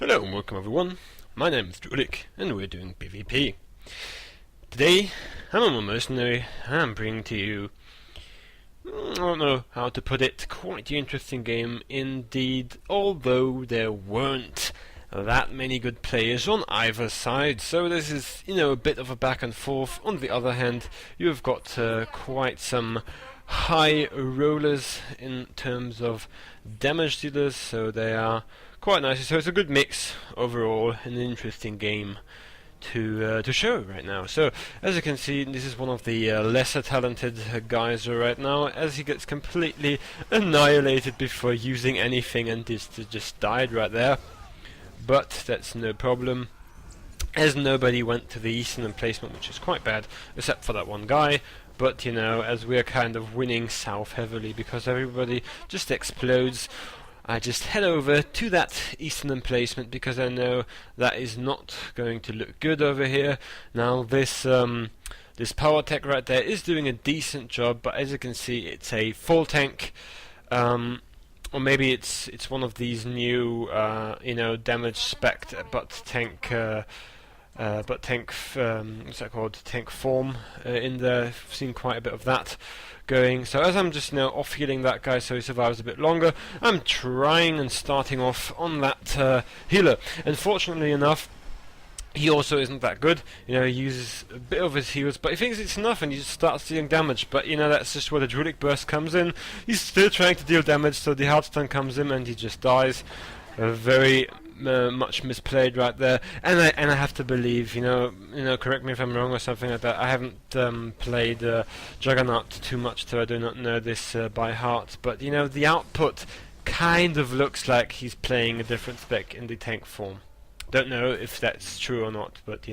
Hello and welcome everyone, my name is Drewlik and we're doing PvP. Today, I'm a mercenary and I'm bringing to you, I don't know how to put it, quite the interesting game indeed, although there weren't that many good players on either side, so this is, a bit of a back and forth. On the other hand, you've got quite some high rollers in terms of damage dealers, so they are quite nice. So it's a good mix overall, an interesting game to show right now. So as you can see, this is one of the lesser talented guys right now, as he gets completely annihilated before using anything and just died right there. But that's no problem, as nobody went to the eastern emplacement, which is quite bad, except for that one guy. But as we are kind of winning south heavily because everybody just explodes, I just head over to that eastern emplacement because I know that is not going to look good over here. Now this this power tech right there is doing a decent job, but as you can see, it's a full tank. Or maybe it's one of these new damage spec but tank what's that called, tank form in there. I've seen quite a bit of that going. So as I'm just off healing that guy so he survives a bit longer, I'm trying and starting off on that healer. Unfortunately enough, he also isn't that good. He uses a bit of his heals, but he thinks it's enough and he just starts dealing damage. But that's just where the Drewlik burst comes in. He's still trying to deal damage, so the hard stun comes in and he just dies. Very much misplayed right there. And I have to believe, correct me if I'm wrong or something like that. I haven't played Juggernaut too much, so I do not know this by heart. But the output kind of looks like he's playing a different spec in the tank form. Don't know if that's true or not, but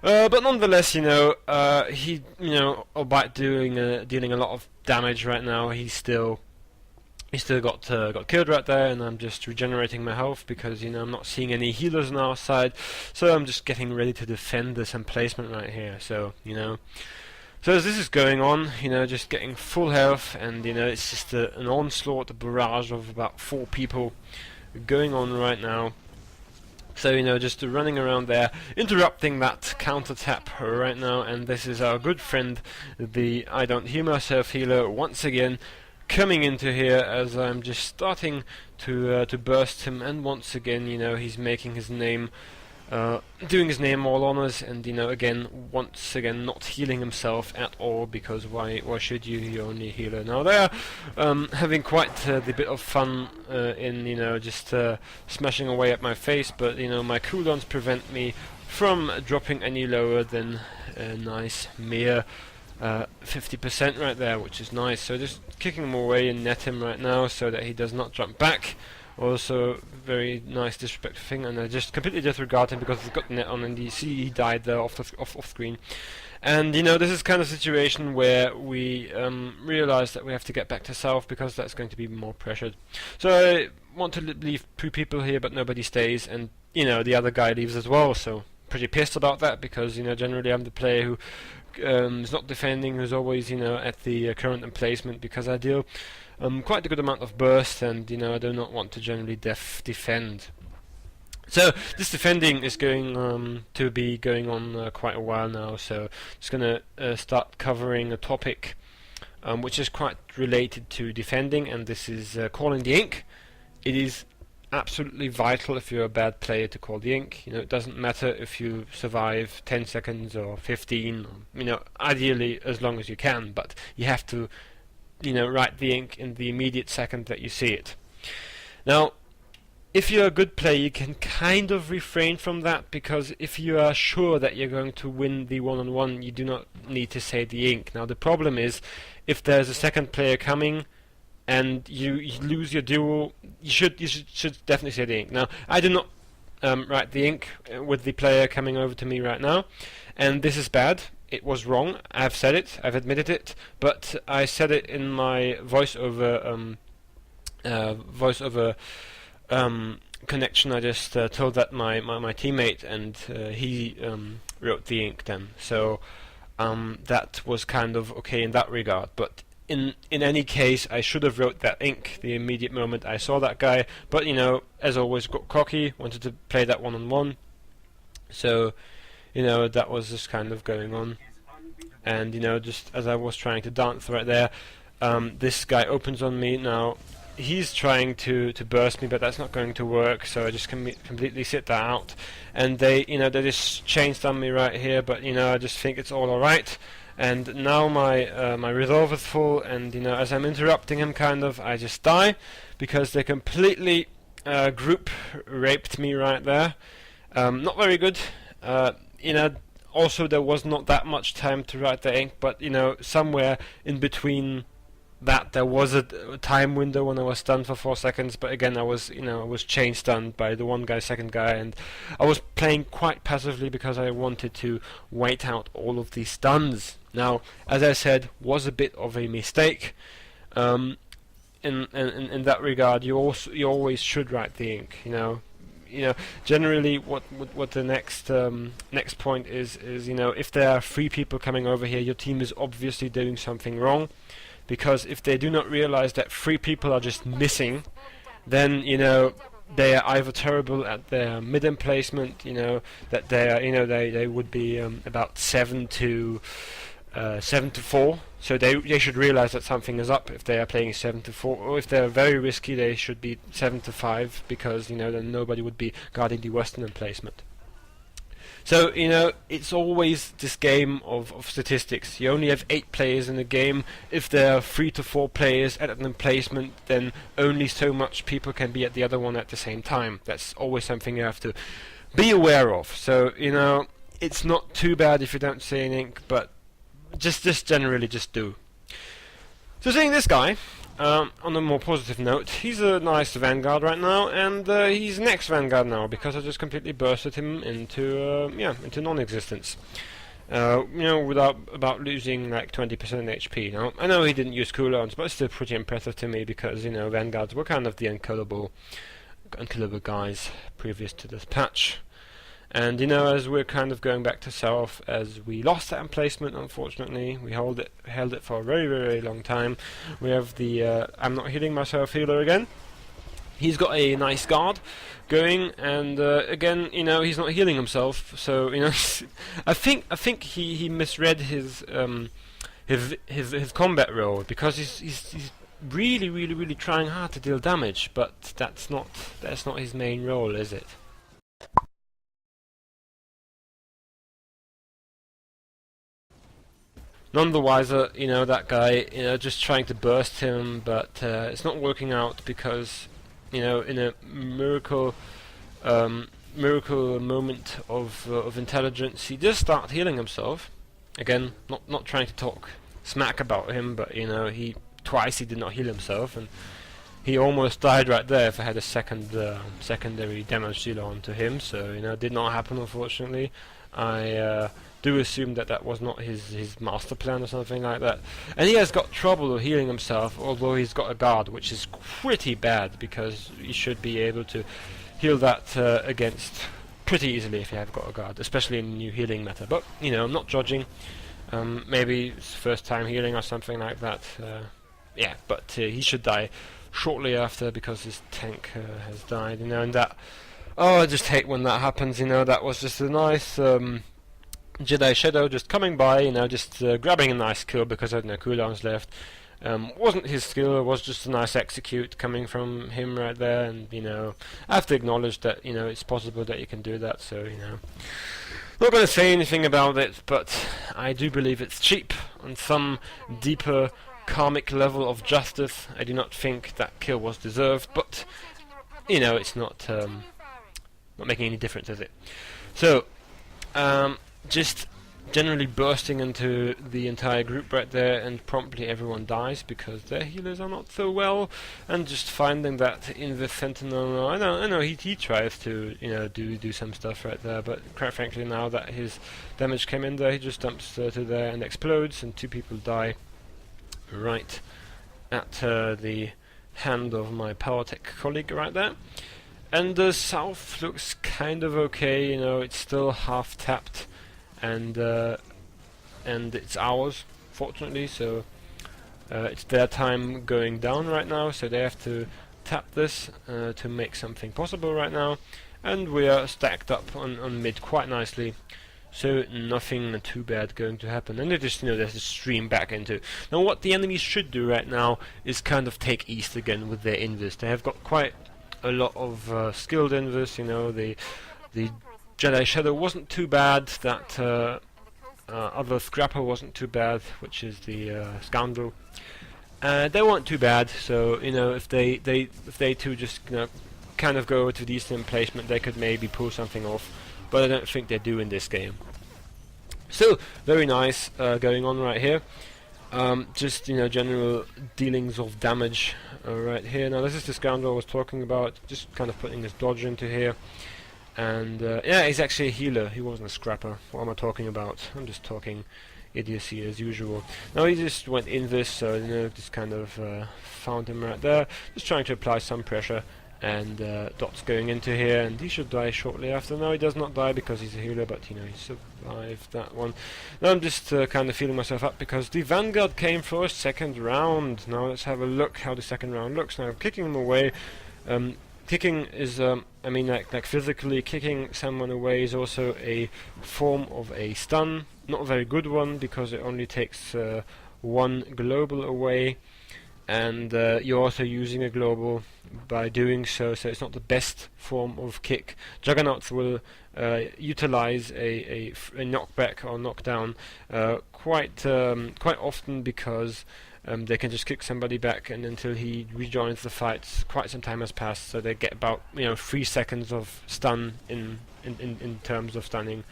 but nonetheless, he, albeit dealing a lot of damage right now, he still got killed right there, and I'm just regenerating my health because I'm not seeing any healers on our side, so I'm just getting ready to defend this emplacement right here. So so as this is going on, just getting full health, and it's just an onslaught, a barrage of about 4 people going on right now. So just running around there, interrupting that counter tap right now, and this is our good friend, the I don't heal myself healer, once again coming into here as I'm just starting to burst him, and once again he's making his name, doing his name all honors, and once again not healing himself at all, because why should you? You're only a healer. Now they're having quite the bit of fun in just smashing away at my face, but my cooldowns prevent me from dropping any lower than a nice mere 50% right there, which is nice. So just kicking him away and net him right now so that he does not jump back. Also very nice disrespectful thing, and I just completely disregard him because he's got the net on, and you see he died there off screen. And this is kind of situation where we realize that we have to get back to south because that's going to be more pressured. So I want to leave 2 people here, but nobody stays, and the other guy leaves as well. So pretty pissed about that because generally I'm the player who is not defending, who's always at the current emplacement, because I deal quite a good amount of burst, and I do not want to generally defend. So this defending is going to be going on quite a while now, so just gonna start covering a topic which is quite related to defending, and this is calling the ink. It is absolutely vital if you're a bad player to call the ink. It doesn't matter if you survive 10 seconds or 15, ideally as long as you can, but you have to write the ink in the immediate second that you see it. Now, if you're a good player, you can kind of refrain from that, because if you are sure that you're going to win the one-on-one, you do not need to say the ink. Now, the problem is, if there's a second player coming and you lose your duel, you should definitely say the ink. Now, I do not write the ink with the player coming over to me right now, and this is bad. It was wrong. I've said it. I've admitted it. But I said it in my voiceover connection. I just told that my teammate, and he wrote the ink then. So that was kind of okay in that regard. But in any case, I should have wrote that ink the immediate moment I saw that guy, but you know, as always, got cocky, wanted to play that one-on-one, so you know, that was just kind of going on. And you know, just as I was trying to dance right there, this guy opens on me. Now he's trying to burst me, but that's not going to work, so I just completely sit that out. And they, you know, they just changed on me right here, but you know, I just think it's all alright. And now my my resolve is full, and you know, as I'm interrupting him, kind of, I just die because they completely group raped me right there. Not very good. You know, also there was not that much time to write the ink, but you know, somewhere in between that there was a time window when I was stunned for 4 seconds, but again I was, you know, I was chain stunned by the one guy, second guy, and I was playing quite passively because I wanted to wait out all of these stuns. Now, as I said, was a bit of a mistake. In that regard, you always should write the ink. You know, generally, what the next point is you know, if there are 3 people coming over here, your team is obviously doing something wrong. Because if they do not realize that 3 people are just missing, then you know, they are either terrible at their mid placement, you know, that they are, you know, they would be about 7 to 4. So they should realize that something is up if they are playing 7 to 4, or if they are very risky, they should be 7 to 5, because you know, then nobody would be guarding the western placement. So, you know, it's always this game of statistics. You only have 8 players in the game. If there are 3 to 4 players at an emplacement, then only so much people can be at the other one at the same time. That's always something you have to be aware of. So, you know, it's not too bad if you don't say anything, but just generally just do. So seeing this guy, on a more positive note, he's a nice Vanguard right now, and he's next Vanguard now because I just completely bursted him into into non-existence. You know, about losing like 20% HP. Now I know he didn't use cooldowns, but it's still pretty impressive to me because you know, Vanguards were kind of the unkillable guys previous to this patch. And you know, as we're kind of going back to south, as we lost that emplacement, unfortunately, we held it for a very, very long time. We have the I'm not healing myself healer again. He's got a nice guard going, and again, you know, he's not healing himself. So you know, I think he misread his combat role, because he's really trying hard to deal damage, but that's not his main role, is it? None the wiser, you know, that guy, you know, just trying to burst him, but it's not working out because, you know, in a miracle moment of intelligence, he does start healing himself. Again, not trying to talk smack about him, but you know, twice he did not heal himself, and he almost died right there if I had a secondary damage dealer onto him. So you know, it did not happen, unfortunately. I do assume that was not his master plan or something like that. And he has got trouble healing himself, although he's got a guard, which is pretty bad, because you should be able to heal that against pretty easily if you have got a guard, especially in new healing meta. But you know, I'm not judging. Maybe it's first time healing or something like that. Yeah, but he should die shortly after because his tank has died. You know, and that. Oh, I just hate when that happens. You know, that was just a nice Jedi Shadow just coming by, you know, just grabbing a nice kill because I had no cooldowns left. Wasn't his skill, it was just a nice execute coming from him right there, and you know, I have to acknowledge that, you know, it's possible that you can do that, so you know. Not going to say anything about it, but I do believe it's cheap. On some deeper karmic level of justice, I do not think that kill was deserved, but you know, it's not making any difference, is it? So, just generally bursting into the entire group right there, and promptly everyone dies because their healers are not so well, and just finding that in the Sentinel, I know he tries to, you know, do some stuff right there, but quite frankly, now that his damage came in there, he just dumps to there and explodes, and 2 people die right at the hand of my power tech colleague right there. And the south looks kind of okay, you know, it's still half tapped, and it's ours, fortunately, so It's their time going down right now, so they have to tap this to make something possible right now, and we are stacked up on mid quite nicely, so nothing too bad going to happen. And they just, there's a stream back into. Now what the enemies should do right now is kind of take east again with their invis. They have got quite a lot of skilled invis, the Jedi Shadow wasn't too bad, that other Scrapper wasn't too bad, which is the Scoundrel. They weren't too bad, so if they two just kind of go over to decent placement, they could maybe pull something off, but I don't think they do in this game. So very nice going on right here. Just general dealings of damage right here. Now this is the Scoundrel I was talking about, just kind of putting this dodge into here. And yeah, he's actually a healer, he wasn't a scrapper. What am I talking about? I'm just talking idiocy as usual. Now he just went in this, so just kind of found him right there, just trying to apply some pressure, and Dot's going into here, and he should die shortly after. No, he does not die because he's a healer, but he survived that one. Now I'm just kind of feeling myself up because the Vanguard came for a second round. Now let's have a look how the second round looks. Now I'm kicking him away. Kicking is, I mean, like physically kicking someone away is also a form of a stun. Not a very good one because it only takes one global away, and you're also using a global by doing so. So it's not the best form of kick. Juggernauts will utilize a knockback or knockdown quite often because they can just kick somebody back, and until he rejoins the fight, quite some time has passed. So they get about 3 seconds of stun in terms of stunning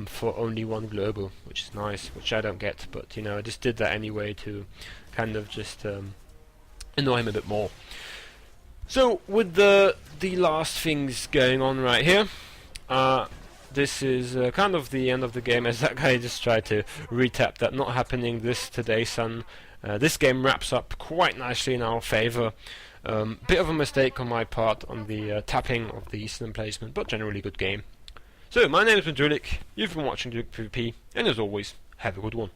for only one global, which is nice, which I don't get. But I just did that anyway to kind of just annoy him a bit more. So with the last things going on right here, this is kind of the end of the game, as that guy just tried to retap that. Not happening this today, son. This game wraps up quite nicely in our favor. Bit of a mistake on my part on the tapping of the Eastern placement, but generally good game. So my name has been Drewlik, you've been watching Drewlik PvP, and as always, have a good one.